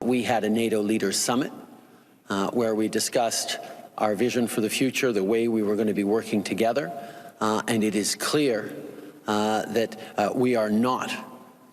We had a NATO leaders summit where we discussed our vision for the future, the way we were going to be working together, and it is clear that we are not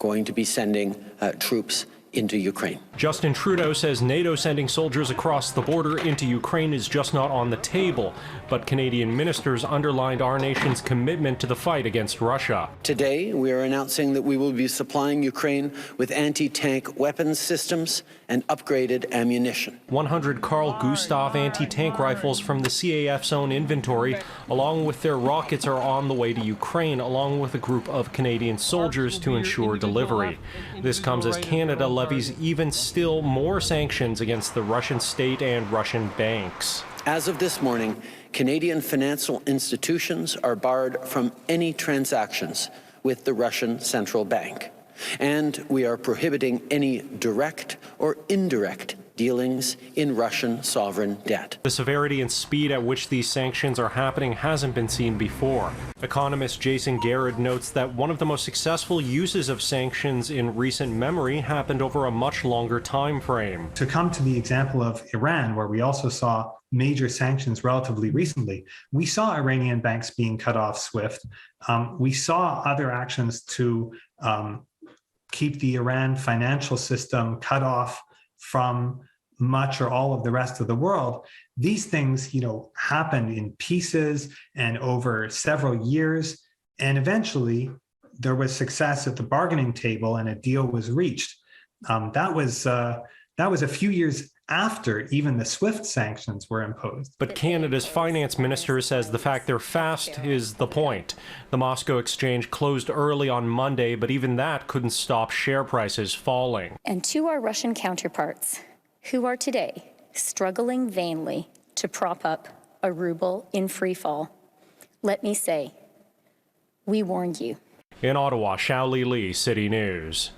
going to be sending troops into Ukraine. Justin Trudeau says NATO sending soldiers across the border into Ukraine is just not on the table, but Canadian ministers underlined our nation's commitment to the fight against Russia. Today, we are announcing that we will be supplying Ukraine with anti-tank weapons systems and upgraded ammunition. 100 Carl Gustav anti-tank rifles from the CAF's own inventory, along with their rockets, are on the way to Ukraine, along with a group of Canadian soldiers to ensure delivery. This comes as Canada levies even still more sanctions against the Russian state and Russian banks. As of this morning, Canadian financial institutions are barred from any transactions with the Russian Central Bank, and we are prohibiting any direct or indirect dealings in Russian sovereign debt. The severity and speed at which these sanctions are happening hasn't been seen before. Economist Jason Garrett notes that one of the most successful uses of sanctions in recent memory happened over a much longer time frame. To come to the example of Iran, where we also saw major sanctions relatively recently, we saw Iranian banks being cut off SWIFT. We saw other actions to keep the Iran financial system cut off from much or all of the rest of the world. These things, happened in pieces and over several years. And eventually there was success at the bargaining table and a deal was reached. That was a few years after even the SWIFT sanctions were imposed. But Canada's finance minister says the fact they're fast is the point. The Moscow exchange closed early on Monday, but even that couldn't stop share prices falling. And to our Russian counterparts, who are today struggling vainly to prop up a ruble in free fall, let me say, we warned you. In Ottawa, Xiaoli Li, City News.